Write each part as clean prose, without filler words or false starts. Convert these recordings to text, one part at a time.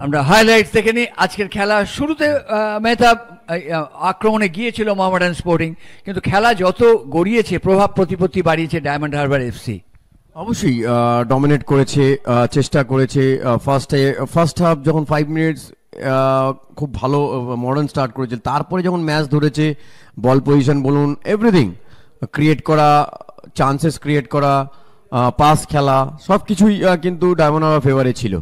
আমরা হাইলাইটস দেখে নিই। আজকের খেলা শুরুতে মেহতাব আক্রমণে গিয়েছিল মোহামেডান স্পোর্টিং, কিন্তু খেলা যত গড়িয়েছে প্রভাব প্রতিপত্তি বাড়িয়েছে ডায়মন্ড হারবার এফসি। অবশ্যই ডমিনেট করেছে, চেষ্টা করেছে। ফার্স্ট হাফ যখন 5 মিনিটস খুব ভালো মডার্ন স্টার্ট করেছে, তারপরে যখন ম্যাচ ধরেছে বল পজিশন বলুন, এভরিথিং ক্রিয়েট করা, চান্সেস ক্রিয়েট করা, পাস খেলা, সব কিছুই কিন্তু ডায়মন্ড হারবার ফেভারে ছিল।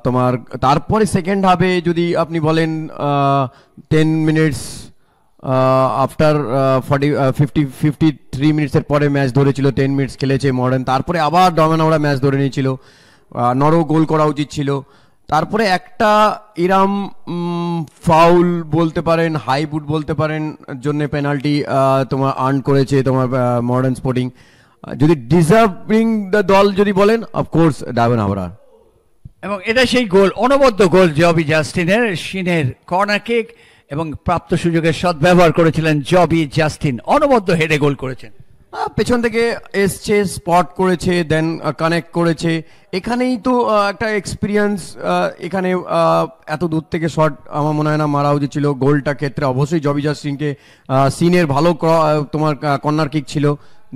তোমার তারপরে সেকেন্ড হাফে যদি আপনি বলেন 10 মিনিটস আফটার 53 মিনিটসের পরে ম্যাচ ধরেছিল, 10 মিনিটস খেলেছে মডার্ন, তারপরে আবার ডায়মন্ড হারবার ম্যাচ ধরে নিয়েছিল। নরও গোল করা উচিত ছিল। তারপরে একটা ইরাম ফাউল বলতে পারেন, হাই বুট বলতে পারেন, জন্য পেনাল্টি তোমার আর্ন করেছে তোমার মডার্ন স্পোর্টিং। যদি ডিজার্ভিং দ্য দল যদি বলেন, অফকোর্স ডায়মন্ড হারবার। এবং এটা সেই গোল, অনবদ্য গোল জবি জাস্টিনের, শিনের কর্নার কিক এবং প্রাপ্ত সুযোগের সদ্ব্যবহার করেছিলেন জবি জাস্টিন, অনবদ্য হেডে গোল করেছেন। পেছন থেকে এসছে, স্পট করেছে, দেন কানেক্ট করেছে। এখানেই তো একটা এক্সপিরিয়েন্স। এখানে এত দূর থেকে শট আমার মনে হয় না মারা উচিত ছিল। গোলটা ক্ষেত্রে অবশ্যই জবি জাস্টিনকে, সিনের ভালো তোমার কর্নার কিক ছিল,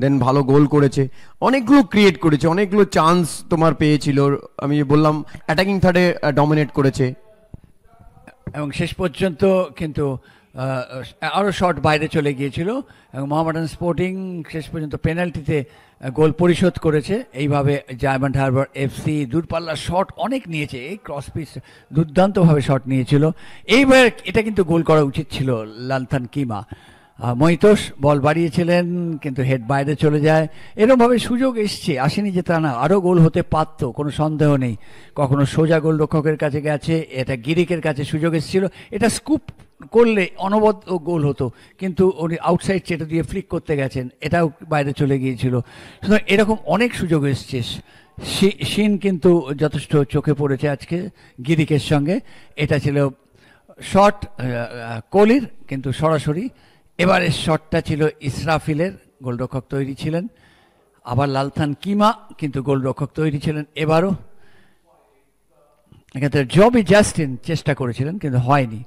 দেন ভালো গোল করেছে, অনেকগুলো ক্রিয়েট করেছে, অনেকগুলো চান্স তোমার পেয়েছিল। আমি বললাম অ্যাটাকিং থার্ডে ডমিনেট করেছে এবং শেষ পর্যন্ত কিন্তু আরও শট বাইরে চলে গিয়েছিল এবং মোহামেডান স্পোর্টিং শেষ পর্যন্ত পেনাল্টিতে গোল পরিশোধ করেছে। এইভাবে ডায়মন্ড হারবার এফসি দূরপাল্লার শট অনেক নিয়েছে, এই ক্রস পিচ দুর্দান্তভাবে শট নিয়েছিল। এইবার এটা কিন্তু গোল করা উচিত ছিল লালথান কিমা। মহিতোষ বল বাড়িয়েছিলেন কিন্তু হেড বাইরে চলে যায়। এরকমভাবে সুযোগ এসছে, আসেনি যে তা না, আরও গোল হতে পারত, কোনো সন্দেহ নেই। কখনো সোজা গোল রক্ষকের কাছে গেছে, এটা গিরিকের কাছে সুযোগ এসেছিল, এটা স্কুপ করলে অনবদ্য গোল হতো, কিন্তু উনি আউটসাইড চেটে দিয়ে ফ্লিক করতে গেছেন, এটাও বাইরে চলে গিয়েছিল। সুতরাং এরকম অনেক সুযোগ এসছে। শিন কিন্তু যথেষ্ট চোখে পড়েছে আজকে গিরিকের সঙ্গে। এটা ছিল শট কোহলির, কিন্তু সরাসরি। এবারের শটটা ছিল ইসরাফিলের, গোলরক্ষক তৈরি ছিলেন। আবার লালথান কিমা কিন্তু গোলরক্ষক তৈরি ছিলেন এবারও। এক্ষেত্রে জবি জাস্টিন চেষ্টা করেছিলেন কিন্তু হয়নি।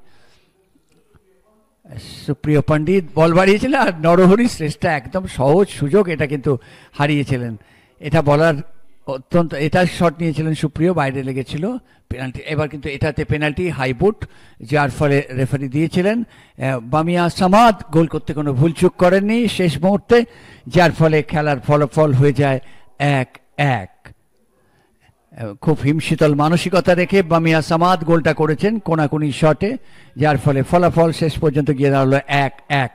সুপ্রিয় পণ্ডিত বল বাড়িয়েছিলেন আর নরহরি শ্রেষ্ঠা একদম সহজ সুযোগ এটা কিন্তু হারিয়েছিলেন। এটা বলার অত্যন্ত, এটা শট নিয়েছিলেন সুপ্রিয়, বাইরে লেগেছিল, পেনাল্টি। এবার কিন্তু এটাতে পেনাল্টি হাইবুট, যার ফলে রেফারি দিয়েছিলেন। বামিয়া সামাদ গোল করতে কোনো ভুলচুক করেননি শেষ মুহূর্তে, যার ফলে খেলার ফলাফল হয়ে যায় 1-1। খুব হিমশীতল মানসিকতা রেখে বামিয়া সামাদ গোলটা করেছেন কোনাকুনি শটে, যার ফলে ফলাফল শেষ পর্যন্ত গিয়ে দাঁড়ালো 1-1।